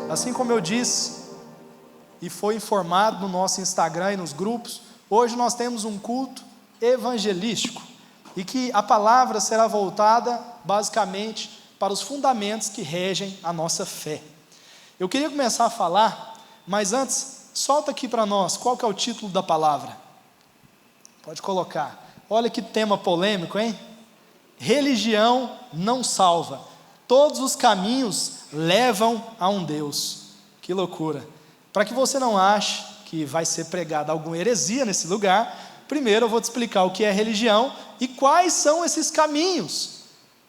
Assim como eu disse e foi informado no nosso Instagram e nos grupos, hoje nós temos um culto evangelístico e que a palavra será voltada basicamente para os fundamentos que regem a nossa fé. Eu queria começar a falar, mas antes, solta aqui para nós, qual que é o título da palavra? Pode colocar. Olha que tema polêmico, hein? Religião não salva. Todos os caminhos levam a um Deus. Que loucura. Para que você não ache que vai ser pregada alguma heresia nesse lugar, primeiro eu vou te explicar o que é religião e quais são esses caminhos.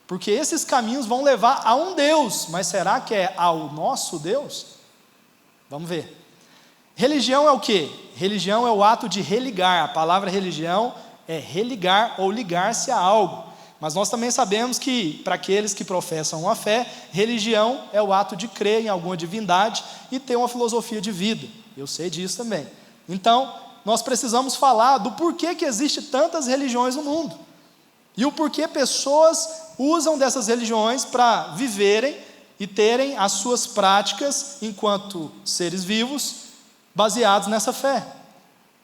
Porque esses caminhos vão levar a um Deus, mas será que é ao nosso Deus? Vamos ver. Religião é o quê? Religião é o ato de religar. A palavra religião é religar ou ligar-se a algo. Mas nós também sabemos que, para aqueles que professam uma fé, religião é o ato de crer em alguma divindade e ter uma filosofia de vida. Eu sei disso também. Então, nós precisamos falar do porquê que existe tantas religiões no mundo. E o porquê pessoas usam dessas religiões para viverem e terem as suas práticas enquanto seres vivos, baseados nessa fé.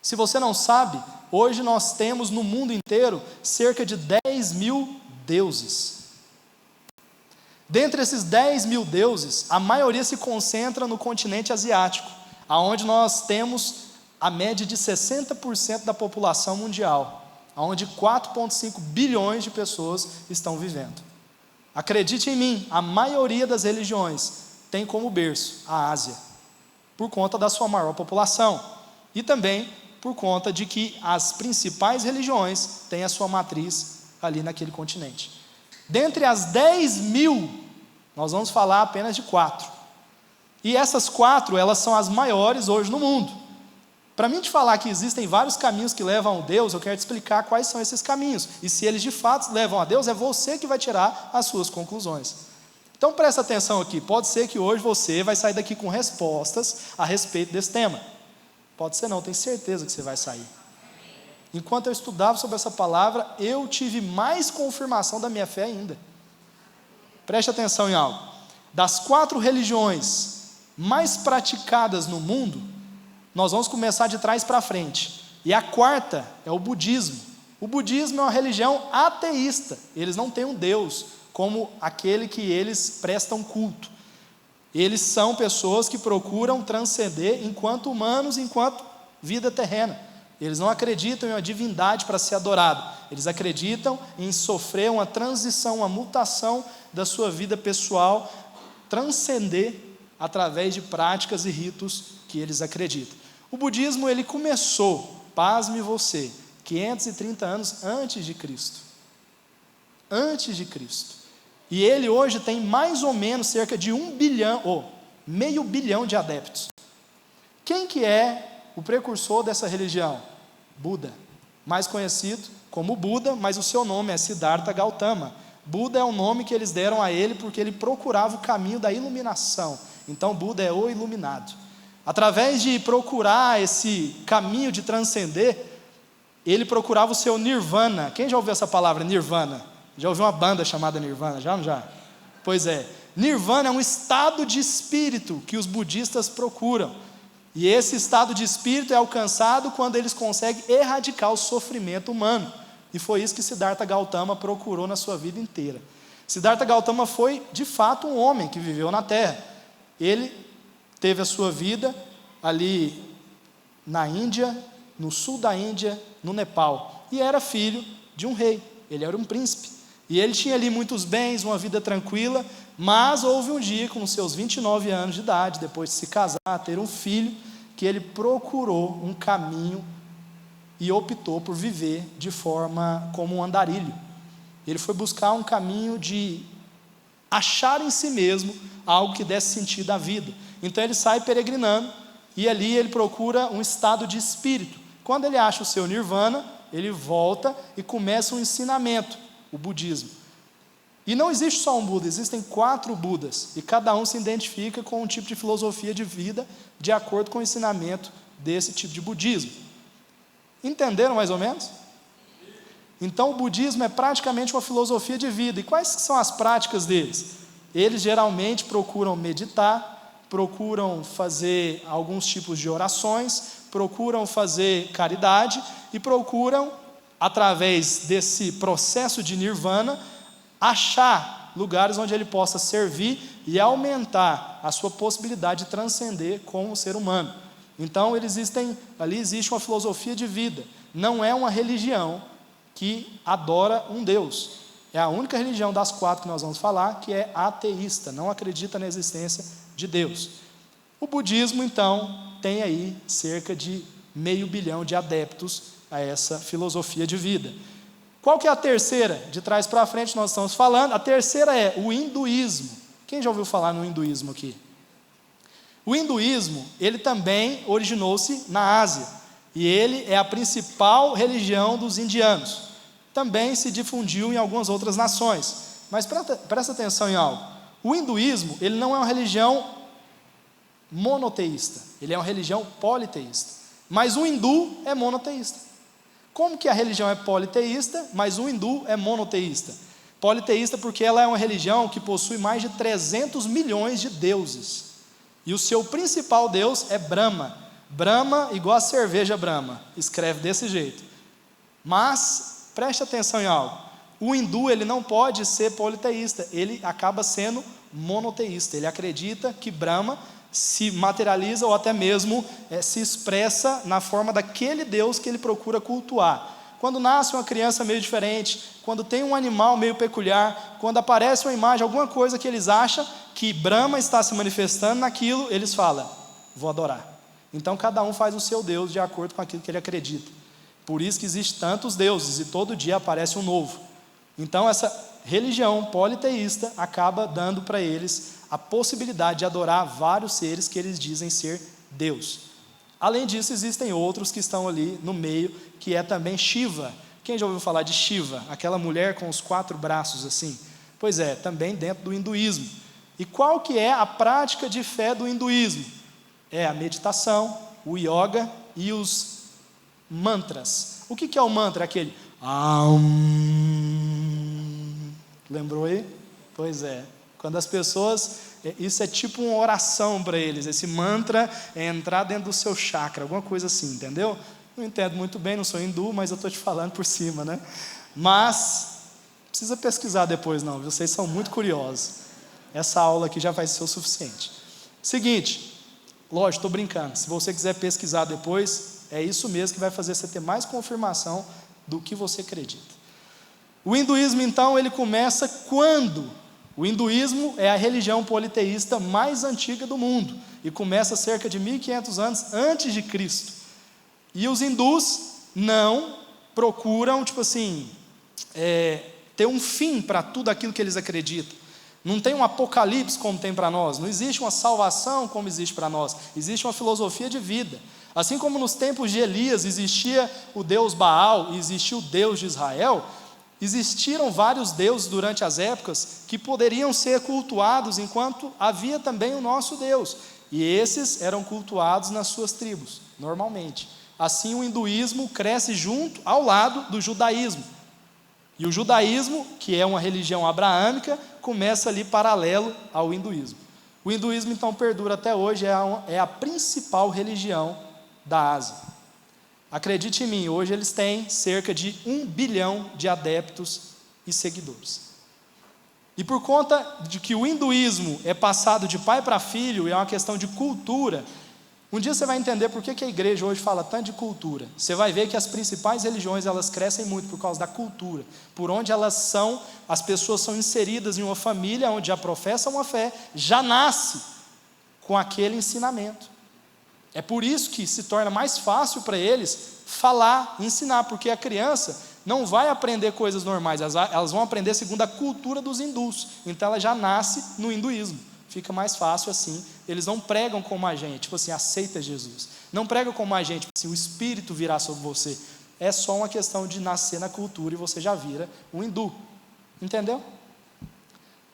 Se você não sabe, hoje nós temos no mundo inteiro cerca de 10 mil deuses. Dentre esses 10 mil deuses, a maioria se concentra no continente asiático, onde nós temos a média de 60% da população mundial, onde 4,5 bilhões de pessoas estão vivendo. Acredite em mim, a maioria das religiões tem como berço a Ásia, por conta da sua maior população, e também por conta de que as principais religiões têm a sua matriz ali naquele continente. Dentre as 10 mil, nós vamos falar apenas de 4. E essas 4, elas são as maiores hoje no mundo. Para mim te falar que existem vários caminhos que levam a Deus, eu quero te explicar quais são esses caminhos. E se eles de fato levam a Deus, é você que vai tirar as suas conclusões. Então presta atenção aqui, pode ser que hoje você vai sair daqui com respostas a respeito desse tema. Pode ser não, tenho certeza que você vai sair. Enquanto eu estudava sobre essa palavra, eu tive mais confirmação da minha fé ainda. Preste atenção em algo. Das 4 religiões mais praticadas no mundo, nós vamos começar de trás para frente. E a 4ª é o budismo. O budismo é uma religião ateísta. Eles não têm um Deus como aquele que eles prestam culto. Eles são pessoas que procuram transcender enquanto humanos, enquanto vida terrena. Eles não acreditam em uma divindade para ser adorado. Eles acreditam em sofrer uma transição, uma mutação da sua vida pessoal, transcender através de práticas e ritos que eles acreditam. O budismo, ele começou, pasme você, 530 anos antes de Cristo. Antes de Cristo. E ele hoje tem mais ou menos cerca de 1 bilhão, ou meio bilhão de adeptos. Quem que é o precursor dessa religião? Buda, mais conhecido como Buda, mas o seu nome é Siddhartha Gautama. Buda é o nome que eles deram a ele porque ele procurava o caminho da iluminação. Então Buda é o iluminado. Através de procurar esse caminho de transcender, ele procurava o seu nirvana. Quem já ouviu essa palavra, nirvana? Já ouviu uma banda chamada Nirvana? Já ou não já? Pois é, nirvana é um estado de espírito que os budistas procuram. E esse estado de espírito é alcançado quando eles conseguem erradicar o sofrimento humano. E foi isso que Siddhartha Gautama procurou na sua vida inteira. Siddhartha Gautama foi, de fato, um homem que viveu na Terra. Ele teve a sua vida ali na Índia, no sul da Índia, no Nepal. E era filho de um rei, ele era um príncipe. E ele tinha ali muitos bens, uma vida tranquila, mas houve um dia, com seus 29 anos de idade, depois de se casar, ter um filho, que ele procurou um caminho e optou por viver de forma como um andarilho. Ele foi buscar um caminho de achar em si mesmo algo que desse sentido à vida. Então ele sai peregrinando e ali ele procura um estado de espírito. Quando ele acha o seu nirvana, ele volta e começa um ensinamento, o budismo. E não existe só um Buda, existem 4 Budas, e cada um se identifica com um tipo de filosofia de vida, de acordo com o ensinamento desse tipo de budismo. Entenderam mais ou menos? Então o budismo é praticamente uma filosofia de vida. E quais são as práticas deles? Eles geralmente procuram meditar, procuram fazer alguns tipos de orações, procuram fazer caridade e procuram, através desse processo de nirvana, achar lugares onde ele possa servir e aumentar a sua possibilidade de transcender como ser humano. Então ali existe uma filosofia de vida, não é uma religião que adora um Deus. É a única religião das 4 que nós vamos falar que é ateísta, não acredita na existência de Deus. O budismo, então, tem aí cerca de 500 milhão de adeptos a essa filosofia de vida. Qual que é a terceira? De trás para frente nós estamos falando. A terceira é o hinduísmo. Quem já ouviu falar no hinduísmo aqui? O hinduísmo, ele também originou-se na Ásia, e ele é a principal religião dos indianos. Também se difundiu em algumas outras nações. Mas presta atenção em algo. O hinduísmo, ele não é uma religião monoteísta, ele é uma religião politeísta. Mas o hindu é monoteísta. Como que a religião é politeísta, mas o hindu é monoteísta? Politeísta porque ela é uma religião que possui mais de 300 milhões de deuses. E o seu principal deus é Brahma. Brahma igual a cerveja Brahma, escreve desse jeito. Mas, preste atenção em algo. O hindu, ele não pode ser politeísta, ele acaba sendo monoteísta. Ele acredita que Brahma se materializa ou até mesmo se expressa na forma daquele Deus que ele procura cultuar. Quando nasce uma criança meio diferente, quando tem um animal meio peculiar, quando aparece uma imagem, alguma coisa que eles acham que Brahma está se manifestando naquilo, eles falam, vou adorar. Então cada um faz o seu Deus de acordo com aquilo que ele acredita. Por isso que existem tantos deuses e todo dia aparece um novo. Então essa religião politeísta acaba dando para eles a possibilidade de adorar vários seres que eles dizem ser Deus. Além disso, existem outros que estão ali no meio, que é também Shiva. Quem já ouviu falar de Shiva? Aquela mulher com os 4 braços assim? Pois é, também dentro do hinduísmo. E qual que é a prática de fé do hinduísmo? É a meditação, o yoga e os mantras. O que é o mantra? Aquele lembrou aí? Pois é. Quando as pessoas, isso é tipo uma oração para eles, esse mantra é entrar dentro do seu chakra, alguma coisa assim, entendeu? Não entendo muito bem, não sou hindu, mas eu estou te falando por cima, né? Mas, não precisa pesquisar depois não, vocês são muito curiosos. Essa aula aqui já vai ser o suficiente. Seguinte, lógico, estou brincando, se você quiser pesquisar depois, é isso mesmo que vai fazer você ter mais confirmação do que você acredita. O hinduísmo, então, ele começa quando? O hinduísmo é a religião politeísta mais antiga do mundo e começa cerca de 1500 anos antes de Cristo. E os hindus não procuram, ter um fim para tudo aquilo que eles acreditam. Não tem um apocalipse como tem para nós, não existe uma salvação como existe para nós, existe uma filosofia de vida. Assim como nos tempos de Elias existia o Deus Baal e existia o Deus de Israel, existiram vários deuses durante as épocas que poderiam ser cultuados, enquanto havia também o nosso Deus, e esses eram cultuados nas suas tribos, normalmente. Assim o hinduísmo cresce junto ao lado do judaísmo, e o judaísmo, que é uma religião abraâmica, começa ali paralelo ao hinduísmo. O hinduísmo então perdura até hoje, é a principal religião da Ásia. Acredite em mim, hoje eles têm cerca de 1 bilhão de adeptos e seguidores. E por conta de que o hinduísmo é passado de pai para filho, é uma questão de cultura, um dia você vai entender por que a igreja hoje fala tanto de cultura. Você vai ver que as principais religiões, elas crescem muito por causa da cultura, por onde as pessoas são inseridas em uma família onde já professam uma fé, já nasce com aquele ensinamento. É por isso que se torna mais fácil para eles falar, ensinar, porque a criança não vai aprender coisas normais, elas vão aprender segundo a cultura dos hindus, então ela já nasce no hinduísmo, fica mais fácil assim. Eles não pregam como a gente, aceita Jesus, não pregam como a gente, o Espírito virá sobre você, é só uma questão de nascer na cultura e você já vira um hindu, entendeu?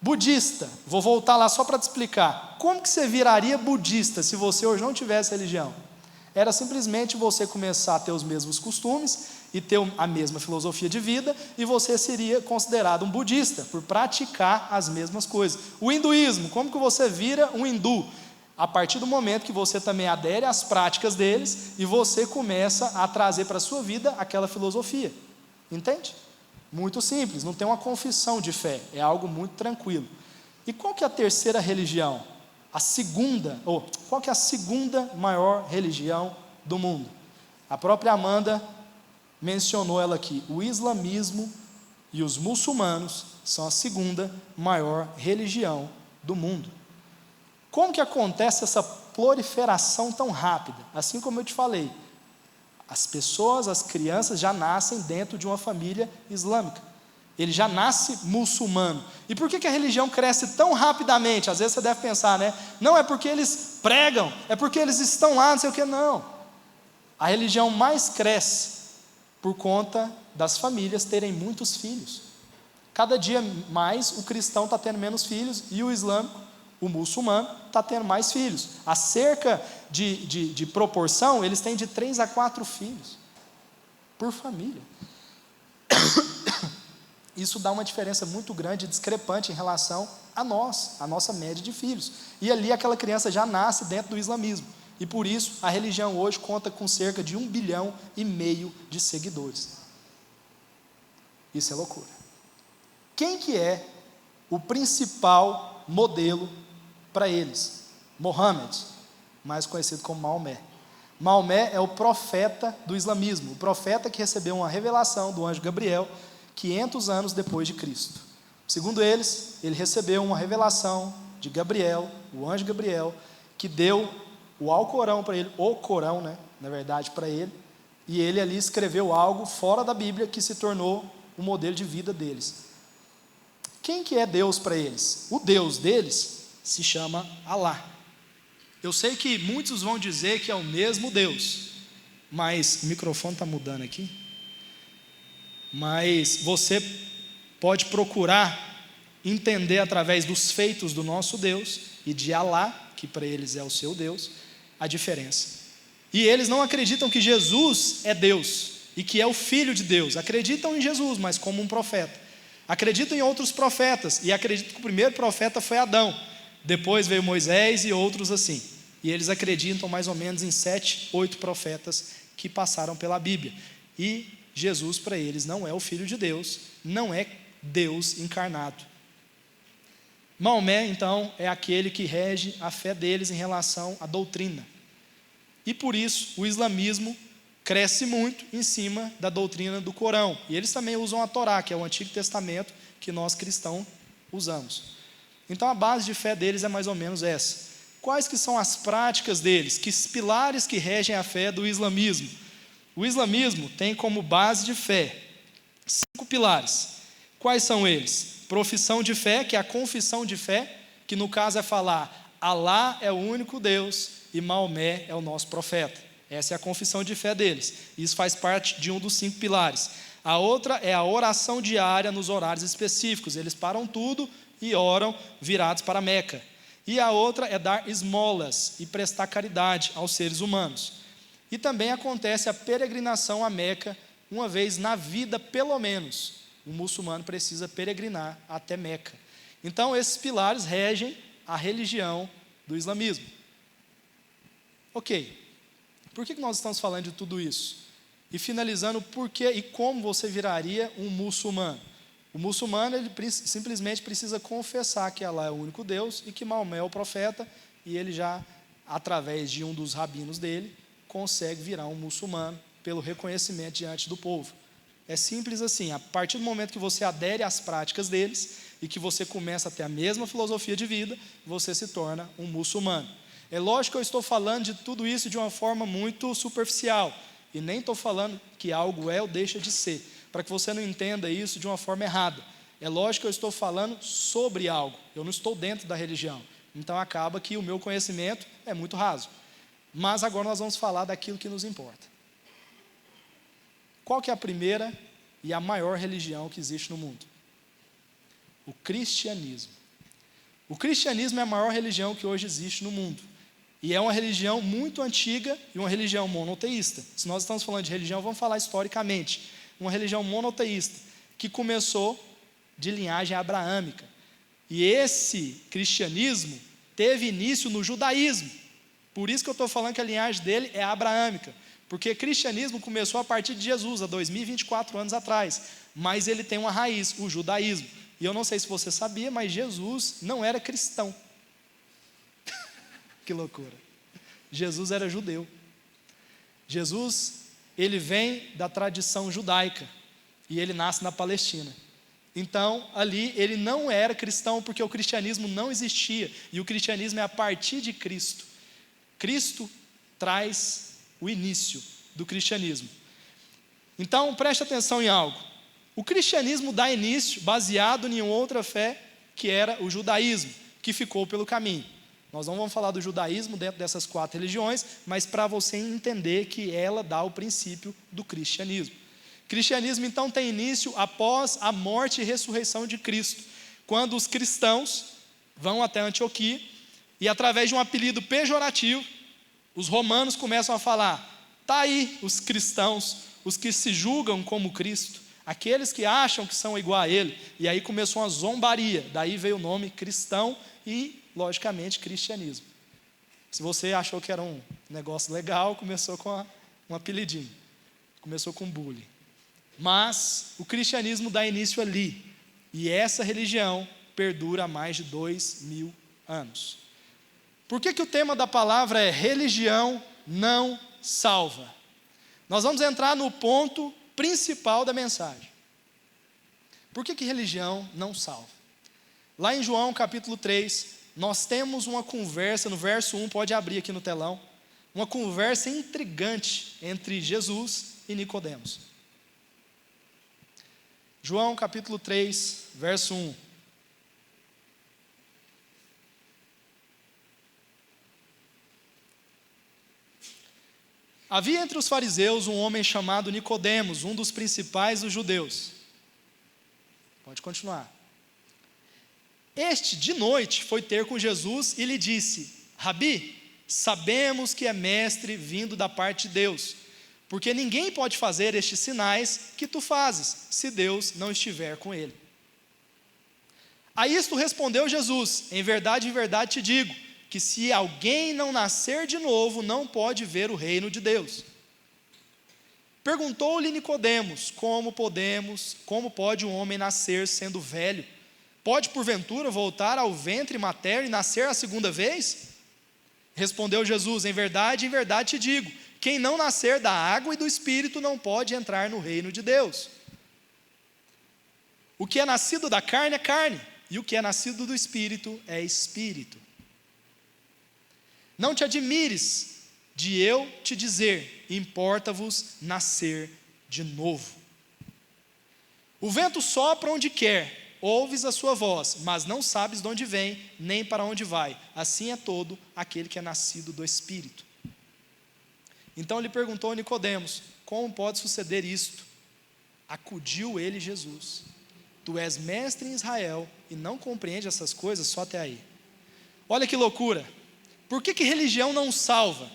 Budista, vou voltar lá só para te explicar. Como que você viraria budista se você hoje não tivesse religião? Era simplesmente você começar a ter os mesmos costumes e ter a mesma filosofia de vida, e você seria considerado um budista, por praticar as mesmas coisas. O hinduísmo, como que você vira um hindu? a partir do momento que você também adere às práticas deles e você começa a trazer para a sua vida aquela filosofia. Entende? Muito simples, não tem uma confissão de fé, é algo muito tranquilo. E qual que é a terceira religião? Qual que é a segunda maior religião do mundo? A própria Amanda mencionou ela aqui. O islamismo e os muçulmanos são a segunda maior religião do mundo. Como que acontece essa proliferação tão rápida? Assim como eu te falei, as crianças já nascem dentro de uma família islâmica. Ele já nasce muçulmano. E por que a religião cresce tão rapidamente? Às vezes você deve pensar, né? Não é porque eles pregam, é porque eles estão lá, não sei o que. Não. A religião mais cresce por conta das famílias terem muitos filhos. Cada dia mais o cristão está tendo menos filhos e o islâmico, o muçulmano, está tendo mais filhos. Acerca de proporção, eles têm de 3 a 4 filhos por família. Isso dá uma diferença muito grande, discrepante em relação a nossa média de filhos. E ali aquela criança já nasce dentro do islamismo. E por isso a religião hoje conta com cerca de 1,5 bilhão de seguidores. Isso é loucura. Quem que é o principal modelo para eles? Mohammed, mais conhecido como Maomé. Maomé é o profeta do islamismo, o profeta que recebeu uma revelação do anjo Gabriel 500 anos depois de Cristo. Segundo eles, ele recebeu uma revelação de Gabriel, o anjo Gabriel, que deu o Alcorão para ele, o Corão, né, na verdade, para ele, e ele ali escreveu algo fora da Bíblia que se tornou o modelo de vida deles. Quem que é Deus para eles? O Deus deles se chama Alá. Eu sei que muitos vão dizer que é o mesmo Deus, mas o microfone está mudando aqui. Mas você pode procurar entender através dos feitos do nosso Deus e de Alá, que para eles é o seu Deus, a diferença. E eles não acreditam que Jesus é Deus e que é o Filho de Deus. Acreditam em Jesus, mas como um profeta. Acreditam em outros profetas e acreditam que o primeiro profeta foi Adão. Depois veio Moisés e outros assim. E eles acreditam mais ou menos em 7, 8 profetas que passaram pela Bíblia. E Jesus para eles não é o Filho de Deus, não é Deus encarnado. Maomé, então, é aquele que rege a fé deles em relação à doutrina. E por isso o islamismo cresce muito em cima da doutrina do Corão. E eles também usam a Torá, que é o Antigo Testamento que nós cristãos usamos. Então a base de fé deles é mais ou menos essa. Quais que são as práticas deles? Que pilares que regem a fé do islamismo? O islamismo tem como base de fé 5 pilares. Quais são eles? Profissão de fé, que é a confissão de fé, que no caso é falar Alá é o único Deus e Maomé é o nosso profeta. Essa é a confissão de fé deles. Isso faz parte de um dos 5 pilares. A outra é a oração diária nos horários específicos. Eles param tudo e oram virados para Meca. E a outra é dar esmolas e prestar caridade aos seres humanos. E também acontece a peregrinação a Meca uma vez na vida, pelo menos. O muçulmano precisa peregrinar até Meca. Então esses pilares regem a religião do islamismo. Ok, por que nós estamos falando de tudo isso? E finalizando, por que e como você viraria um muçulmano? O muçulmano ele simplesmente precisa confessar que Allah é o único Deus e que Maomé é o profeta, e ele já, através de um dos rabinos dele, consegue virar um muçulmano pelo reconhecimento diante do povo. É simples assim, a partir do momento que você adere às práticas deles e que você começa a ter a mesma filosofia de vida, você se torna um muçulmano. É lógico que eu estou falando de tudo isso de uma forma muito superficial, e nem estou falando que algo é ou deixa de ser, para que você não entenda isso de uma forma errada. É lógico que eu estou falando sobre algo, eu não estou dentro da religião, então acaba que o meu conhecimento é muito raso. Mas agora nós vamos falar daquilo que nos importa. Qual que é a primeira e a maior religião que existe no mundo? O cristianismo. O cristianismo é a maior religião que hoje existe no mundo. E é uma religião muito antiga e uma religião monoteísta. Se nós estamos falando de religião, vamos falar historicamente. Uma religião monoteísta que começou de linhagem abraâmica. E esse cristianismo teve início no judaísmo. Por isso que eu estou falando que a linhagem dele é abraâmica, porque cristianismo começou a partir de Jesus, há 2024 anos atrás, mas ele tem uma raiz, o judaísmo. E eu não sei se você sabia, mas Jesus não era cristão. Que loucura. Jesus era judeu. Jesus, ele vem da tradição judaica, e ele nasce na Palestina. Então, ali, ele não era cristão, porque o cristianismo não existia, e o cristianismo é a partir de Cristo. Cristo traz o início do cristianismo. Então, preste atenção em algo. O cristianismo dá início baseado em outra fé, que era o judaísmo, que ficou pelo caminho. Nós não vamos falar do judaísmo dentro dessas 4 religiões, mas para você entender que ela dá o princípio do cristianismo. O cristianismo, então, tem início após a morte e ressurreição de Cristo, quando os cristãos vão até Antioquia, e através de um apelido pejorativo, os romanos começam a falar: está aí os cristãos, os que se julgam como Cristo, aqueles que acham que são igual a Ele. E aí começou uma zombaria, daí veio o nome cristão e, logicamente, cristianismo. Se você achou que era um negócio legal, começou com um apelidinho, começou com bullying. Mas o cristianismo dá início ali, e essa religião perdura há mais de 2000 anos. Por que o tema da palavra é religião não salva? Nós vamos entrar no ponto principal da mensagem. Por que religião não salva? Lá em João capítulo 3, nós temos uma conversa, no verso 1, pode abrir aqui no telão, uma conversa intrigante entre Jesus e Nicodemos. João capítulo 3, verso 1. Havia entre os fariseus um homem chamado Nicodemos, um dos principais dos judeus. Pode continuar. Este, de noite, foi ter com Jesus e lhe disse: Rabi, sabemos que é mestre vindo da parte de Deus, porque ninguém pode fazer estes sinais que tu fazes, se Deus não estiver com ele. A isto respondeu Jesus: em verdade te digo, que se alguém não nascer de novo, não pode ver o reino de Deus. Perguntou-lhe Nicodemos: como pode um homem nascer sendo velho? Pode porventura voltar ao ventre materno e nascer a segunda vez? Respondeu Jesus: em verdade te digo, quem não nascer da água e do Espírito não pode entrar no reino de Deus. O que é nascido da carne é carne, e o que é nascido do Espírito é Espírito. Não te admires de eu te dizer: importa-vos nascer de novo. O vento sopra onde quer, ouves a sua voz, mas não sabes de onde vem, nem para onde vai. Assim é todo aquele que é nascido do Espírito. Então lhe perguntou Nicodemos: como pode suceder isto? Acudiu ele Jesus: tu és mestre em Israel e não compreende essas coisas? Só até aí. Olha que loucura. Por que religião não salva?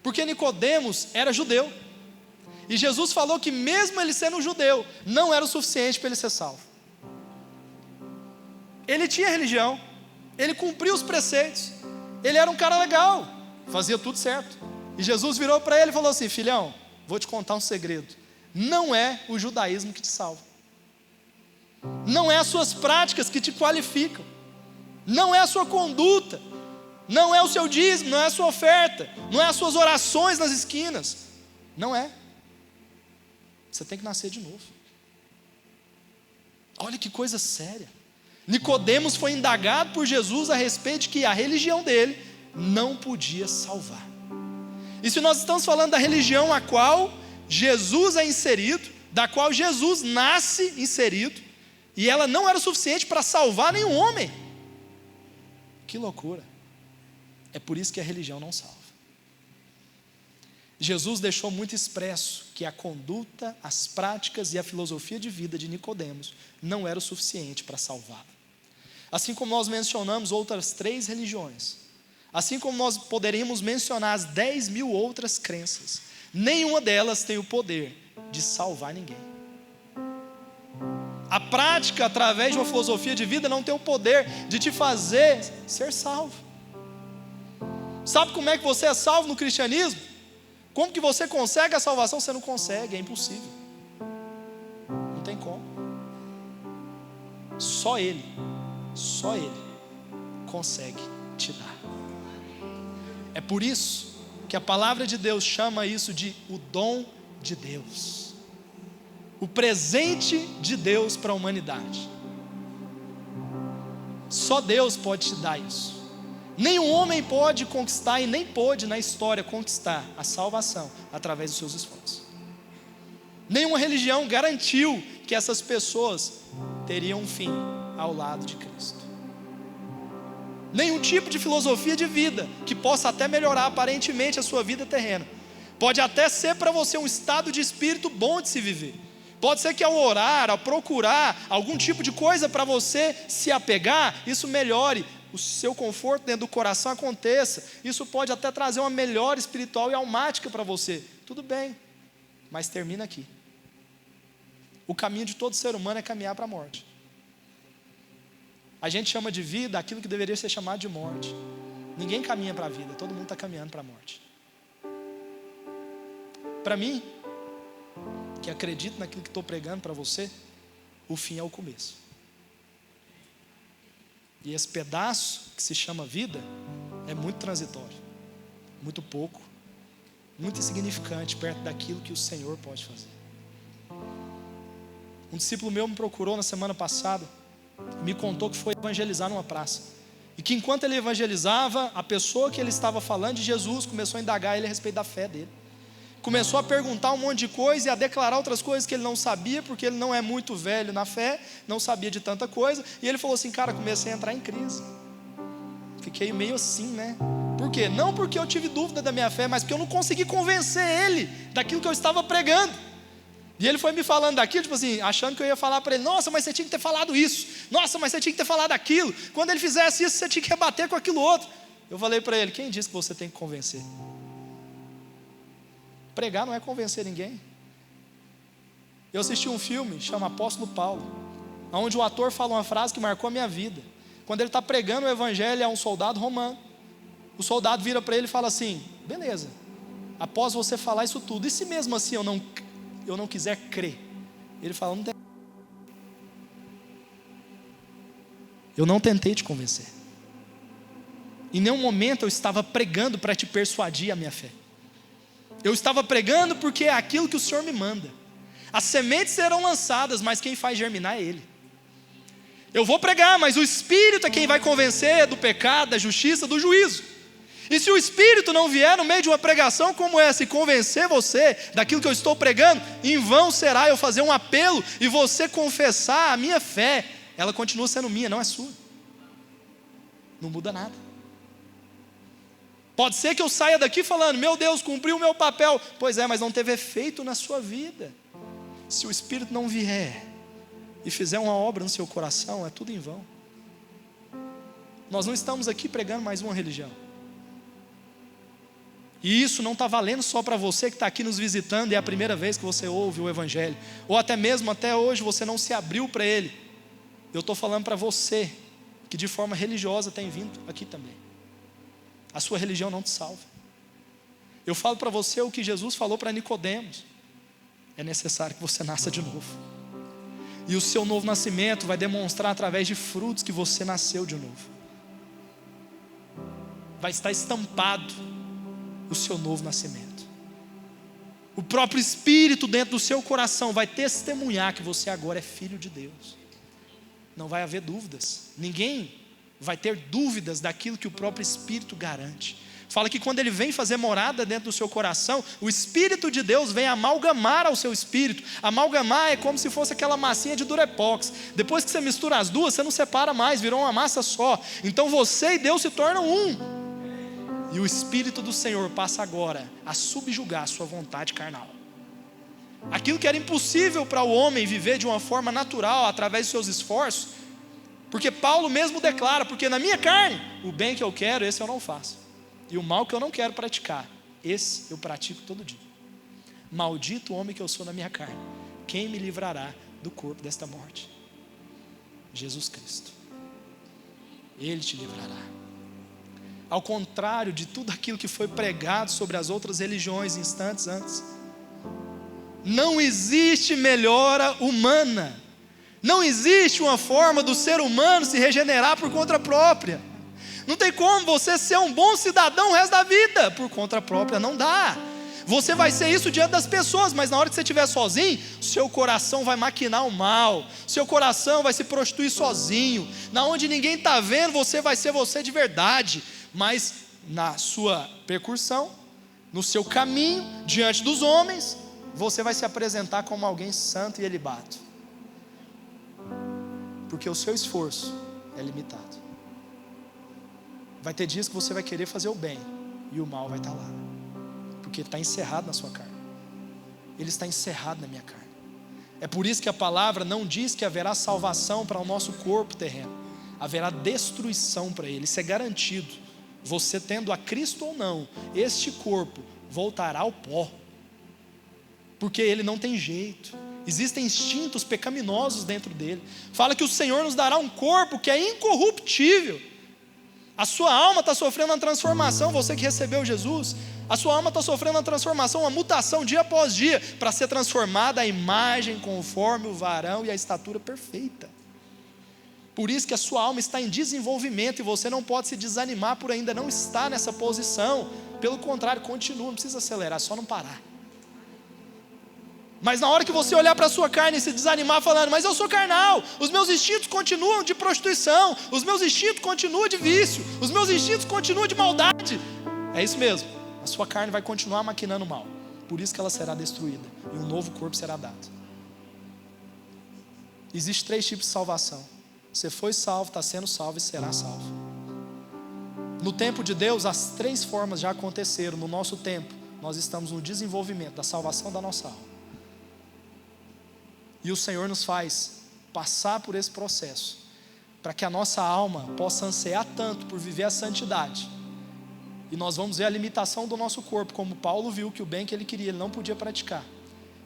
Porque Nicodemos era judeu, e Jesus falou que mesmo ele sendo judeu, não era o suficiente para ele ser salvo. Ele tinha religião, ele cumpria os preceitos, ele era um cara legal, fazia tudo certo. E Jesus virou para ele e falou assim: filhão, vou te contar um segredo. Não é o judaísmo que te salva, não é as suas práticas que te qualificam, não é a sua conduta, não é o seu dízimo, não é a sua oferta, não é as suas orações nas esquinas. Não é. Você tem que nascer de novo. Olha que coisa séria. Nicodemos foi indagado por Jesus a respeito de que a religião dele não podia salvar. E se nós estamos falando da religião a qual Jesus é inserido, da qual Jesus nasce inserido, e ela não era o suficiente para salvar nenhum homem, que loucura. É por isso que a religião não salva. Jesus deixou muito expresso que a conduta, as práticas e a filosofia de vida de Nicodemos não era o suficiente para salvá-lo. Assim como nós mencionamos outras 3 religiões, assim como nós poderíamos mencionar as 10.000 outras crenças, nenhuma delas tem o poder de salvar ninguém. A prática, através de uma filosofia de vida, não tem o poder de te fazer ser salvo. Sabe como é que você é salvo no cristianismo? Como que você consegue a salvação? Você não consegue, é impossível. Não tem como. Só Ele consegue te dar. É por isso que a palavra de Deus chama isso de o dom de Deus, o presente de Deus para a humanidade. Só Deus pode te dar isso. Nenhum homem pode conquistar e nem pôde na história conquistar a salvação através dos seus esforços. Nenhuma religião garantiu que essas pessoas teriam um fim ao lado de Cristo. Nenhum tipo de filosofia de vida que possa até melhorar aparentemente a sua vida terrena. Pode até ser para você um estado de espírito bom de se viver. Pode ser que ao orar, ao procurar algum tipo de coisa para você se apegar, isso melhore o seu conforto dentro do coração, aconteça. Isso pode até trazer uma melhora espiritual e almática para você. Tudo bem, mas termina aqui. O caminho de todo ser humano é caminhar para a morte. A gente chama de vida aquilo que deveria ser chamado de morte. Ninguém caminha para a vida, todo mundo está caminhando para a morte. Para mim, que acredito naquilo que estou pregando para você, o fim é o começo. E esse pedaço que se chama vida é muito transitório, muito pouco, muito insignificante perto daquilo que o Senhor pode fazer. Um discípulo meu me procurou na semana passada, me contou que foi evangelizar numa praça, e que enquanto ele evangelizava, a pessoa que ele estava falando de Jesus começou a indagar ele a respeito da fé dele. Começou a perguntar um monte de coisa e a declarar outras coisas que ele não sabia, porque ele não é muito velho na fé, não sabia de tanta coisa. E ele falou assim: cara, comecei a entrar em crise. Fiquei meio assim, né? Por quê? Não porque eu tive dúvida da minha fé, mas porque eu não consegui convencer ele daquilo que eu estava pregando. E ele foi me falando daquilo, tipo assim, achando que eu ia falar para ele: nossa, mas você tinha que ter falado isso. Nossa, mas você tinha que ter falado aquilo. Quando ele fizesse isso, você tinha que rebater com aquilo outro. Eu falei para ele: quem disse que você tem que convencer? Pregar não é convencer ninguém. Eu assisti um filme, chama Apóstolo Paulo, onde o ator fala uma frase que marcou a minha vida. Quando ele está pregando o evangelho a um soldado romano, o soldado vira para ele e fala assim: beleza, após você falar isso tudo, e se mesmo assim eu não quiser crer? Ele fala: eu não tentei te convencer. Em nenhum momento eu estava pregando para te persuadir a minha fé. Eu estava pregando porque é aquilo que o Senhor me manda. As sementes serão lançadas, mas quem faz germinar é Ele. Eu vou pregar, mas o Espírito é quem vai convencer do pecado, da justiça, do juízo. E se o Espírito não vier no meio de uma pregação como essa e convencer você daquilo que eu estou pregando, em vão será eu fazer um apelo e você confessar a minha fé. Ela continua sendo minha, não é sua. Não muda nada. Pode ser que eu saia daqui falando: meu Deus, cumpri o meu papel. Pois é, mas não teve efeito na sua vida. Se o Espírito não vier e fizer uma obra no seu coração, é tudo em vão. Nós não estamos aqui pregando mais uma religião. E isso não está valendo só para você que está aqui nos visitando e é a primeira vez que você ouve o Evangelho, ou até mesmo até hoje você não se abriu para ele. Eu estou falando para você que de forma religiosa tem vindo aqui também. A sua religião não te salva. Eu falo para você o que Jesus falou para Nicodemos: é necessário que você nasça de novo. E o seu novo nascimento vai demonstrar através de frutos que você nasceu de novo. Vai estar estampado o seu novo nascimento. O próprio Espírito dentro do seu coração vai testemunhar que você agora é filho de Deus. Não vai haver dúvidas. Ninguém vai ter dúvidas daquilo que o próprio Espírito garante. Fala que quando Ele vem fazer morada dentro do seu coração, o Espírito de Deus vem amalgamar ao seu espírito. Amalgamar é como se fosse aquela massinha de Durepox. Depois que você mistura as duas, você não separa mais, virou uma massa só. Então você e Deus se tornam um. E o Espírito do Senhor passa agora a subjugar a sua vontade carnal. Aquilo que era impossível para o homem viver de uma forma natural, através dos seus esforços, porque Paulo mesmo declara: porque na minha carne, o bem que eu quero, esse eu não faço, e o mal que eu não quero praticar, esse eu pratico todo dia. Maldito o homem que eu sou na minha carne, quem me livrará do corpo desta morte? Jesus Cristo. Ele te livrará. Ao contrário de tudo aquilo que foi pregado sobre as outras religiões instantes antes, não existe melhora humana. Não existe uma forma do ser humano se regenerar por conta própria. Não tem como você ser um bom cidadão o resto da vida por conta própria, não dá. Você vai ser isso diante das pessoas, mas na hora que você estiver sozinho, seu coração vai maquinar o mal, seu coração vai se prostituir sozinho. Na onde ninguém está vendo, você vai ser você de verdade, mas na sua percussão, no seu caminho, diante dos homens, você vai se apresentar como alguém santo e ilibado, porque o seu esforço é limitado. Vai ter dias que você vai querer fazer o bem e o mal vai estar lá, porque ele está encerrado na sua carne. Ele está encerrado na minha carne. É por isso que a palavra não diz que haverá salvação para o nosso corpo terreno. Haverá destruição para ele. Isso é garantido. Você tendo a Cristo ou não, este corpo voltará ao pó, porque ele não tem jeito. Existem instintos pecaminosos dentro dele. Fala que o Senhor nos dará um corpo que é incorruptível. A sua alma está sofrendo uma transformação. Você que recebeu Jesus, a sua alma está sofrendo uma transformação, uma mutação dia após dia, para ser transformada à imagem conforme o varão e a estatura perfeita. Por isso que a sua alma está em desenvolvimento, e você não pode se desanimar por ainda não estar nessa posição. Pelo contrário, continua, não precisa acelerar, é só não parar. Mas na hora que você olhar para a sua carne e se desanimar falando, mas eu sou carnal, os meus instintos continuam de prostituição, os meus instintos continuam de vício, os meus instintos continuam de maldade. É isso mesmo, a sua carne vai continuar maquinando mal. Por isso que ela será destruída e um novo corpo será dado. Existem 3 tipos de salvação. Você foi salvo, está sendo salvo e será salvo. No tempo de Deus, as 3 formas já aconteceram. No nosso tempo, nós estamos no desenvolvimento da salvação da nossa alma. E o Senhor nos faz passar por esse processo, para que a nossa alma possa ansiar tanto por viver a santidade. E nós vamos ver a limitação do nosso corpo, como Paulo viu que o bem que ele queria, ele não podia praticar.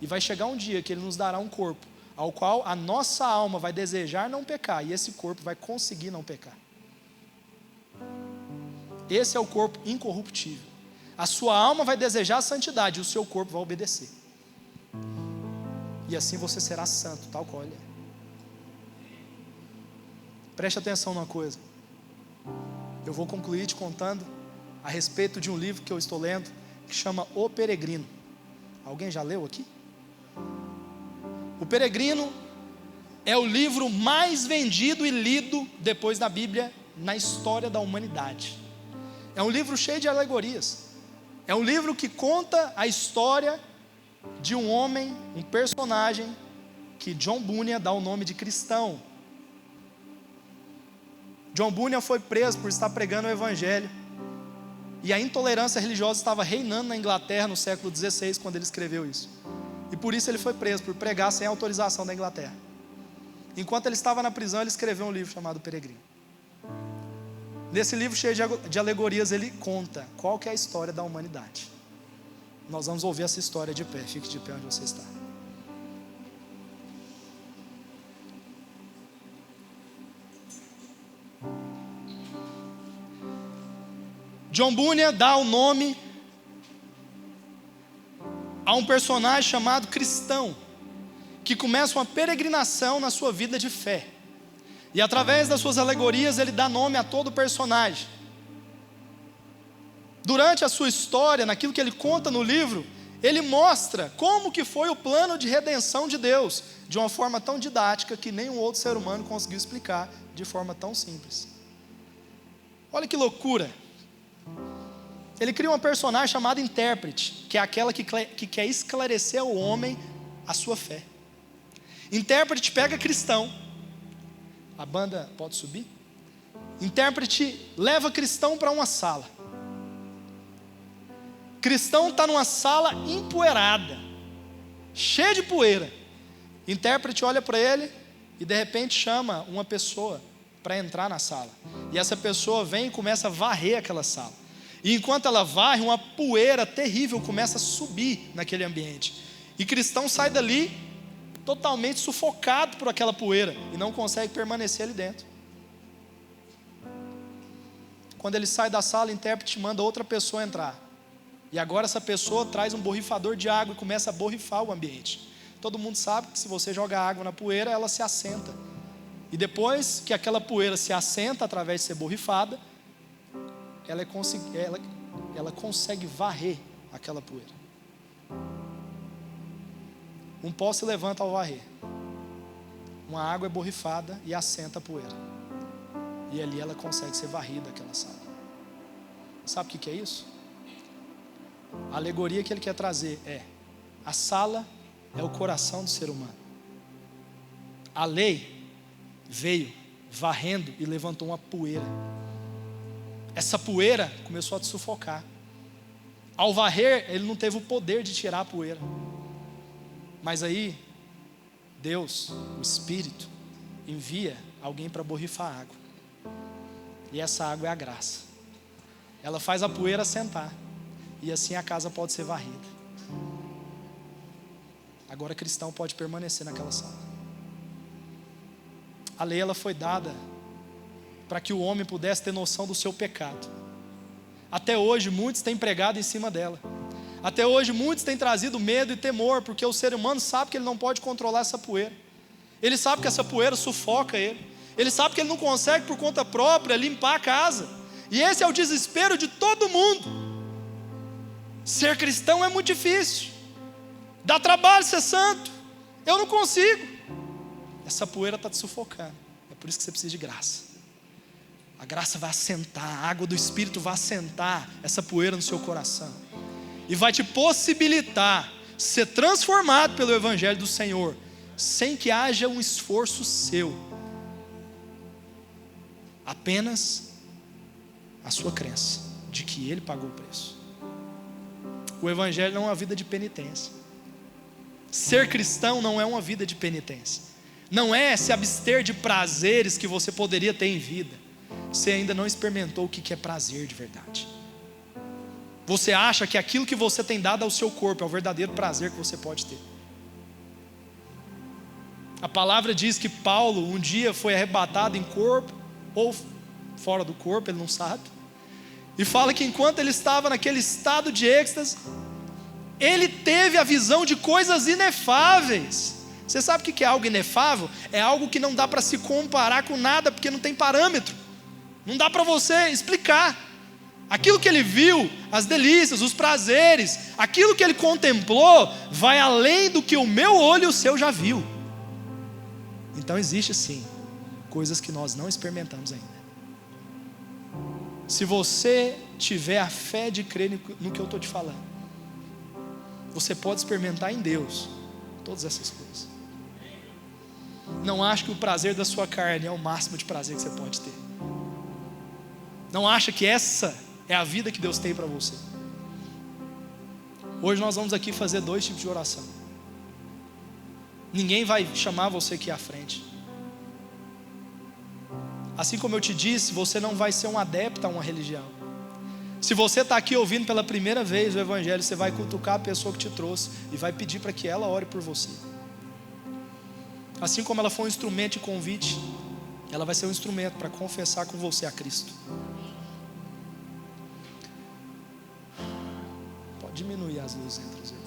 E vai chegar um dia que ele nos dará um corpo, ao qual a nossa alma vai desejar não pecar, e esse corpo vai conseguir não pecar. Esse é o corpo incorruptível. A sua alma vai desejar a santidade, e o seu corpo vai obedecer. E assim você será santo, tal qual ele é. Preste atenção numa coisa. Eu vou concluir te contando a respeito de um livro que eu estou lendo, que chama O Peregrino. Alguém já leu aqui? O Peregrino é o livro mais vendido e lido depois da Bíblia na história da humanidade. É um livro cheio de alegorias. É um livro que conta a história de um homem, um personagem, que John Bunyan dá o nome de cristão. John Bunyan foi preso por estar pregando o evangelho, e a intolerância religiosa estava reinando na Inglaterra no século XVI, quando ele escreveu isso. E por isso ele foi preso, por pregar sem autorização da Inglaterra. Enquanto ele estava na prisão, ele escreveu um livro chamado Peregrino. Nesse livro cheio de alegorias, ele conta qual que é a história da humanidade. Nós vamos ouvir essa história de pé. Fique de pé onde você está. John Bunyan dá o nome a um personagem chamado cristão, que começa uma peregrinação na sua vida de fé. E através das suas alegorias ele dá nome a todo personagem. Durante a sua história, naquilo que ele conta no livro, ele mostra como que foi o plano de redenção de Deus, de uma forma tão didática que nenhum outro ser humano conseguiu explicar de forma tão simples. Olha que loucura. Ele cria uma personagem chamada intérprete, que é aquela que quer esclarecer ao homem a sua fé. Intérprete pega cristão. A banda pode subir? Intérprete leva cristão para uma sala. Cristão está numa sala empoeirada, cheia de poeira. Intérprete olha para ele e de repente chama uma pessoa para entrar na sala. E essa pessoa vem e começa a varrer aquela sala. E enquanto ela varre, uma poeira terrível começa a subir naquele ambiente. E cristão sai dali totalmente sufocado por aquela poeira e não consegue permanecer ali dentro. Quando ele sai da sala, o intérprete manda outra pessoa entrar. E agora essa pessoa traz um borrifador de água e começa a borrifar o ambiente. Todo mundo sabe que se você joga água na poeira, ela se assenta. E depois que aquela poeira se assenta através de ser borrifada, ela consegue varrer aquela poeira. Um pó se levanta ao varrer. Uma água é borrifada e assenta a poeira. E ali ela consegue ser varrida, aquela sala. Sabe o que é isso? A alegoria que ele quer trazer é: a sala é o coração do ser humano. A lei veio varrendo e levantou uma poeira. Essa poeira começou a te sufocar. Ao varrer, ele não teve o poder de tirar a poeira. Mas aí, Deus, o Espírito, envia alguém para borrifar água. E essa água é a graça. Ela faz a poeira assentar. E assim a casa pode ser varrida. Agora cristão pode permanecer naquela sala. A lei ela foi dada para que o homem pudesse ter noção do seu pecado. Até hoje muitos têm pregado em cima dela. Até hoje muitos têm trazido medo e temor, porque o ser humano sabe que ele não pode controlar essa poeira. Ele sabe que essa poeira sufoca ele. Ele sabe que ele não consegue por conta própria limpar a casa. E esse é o desespero de todo mundo. Ser cristão é muito difícil. Dá trabalho ser santo. Eu não consigo. Essa poeira está te sufocando. É por isso que você precisa de graça. A graça vai assentar, a água do Espírito vai assentar essa poeira no seu coração. E vai te possibilitar ser transformado pelo Evangelho do Senhor, sem que haja um esforço seu. Apenas a sua crença de que Ele pagou o preço. O Evangelho não é uma vida de penitência. Ser cristão não é uma vida de penitência. Não é se abster de prazeres que você poderia ter em vida. Você ainda não experimentou o que é prazer de verdade. Você acha que aquilo que você tem dado ao seu corpo é o verdadeiro prazer que você pode ter. A palavra diz que Paulo um dia foi arrebatado em corpo ou fora do corpo, ele não sabe. E fala que enquanto ele estava naquele estado de êxtase, ele teve a visão de coisas inefáveis. Você sabe o que é algo inefável? É algo que não dá para se comparar com nada, porque não tem parâmetro. Não dá para você explicar. Aquilo que ele viu, as delícias, os prazeres, aquilo que ele contemplou, vai além do que o meu olho e o seu já viu. Então existe sim coisas que nós não experimentamos ainda. Se você tiver a fé de crer no que eu estou te falando, você pode experimentar em Deus todas essas coisas. Não ache que o prazer da sua carne é o máximo de prazer que você pode ter. Não acha que essa é a vida que Deus tem para você. Hoje nós vamos aqui fazer 2 tipos de oração. Ninguém vai chamar você aqui à frente. Assim como eu te disse, você não vai ser um adepto a uma religião. Se você está aqui ouvindo pela primeira vez o Evangelho, você vai cutucar a pessoa que te trouxe e vai pedir para que ela ore por você. Assim como ela foi um instrumento de convite, ela vai ser um instrumento para confessar com você a Cristo. Pode diminuir as luzes entre os irmãos.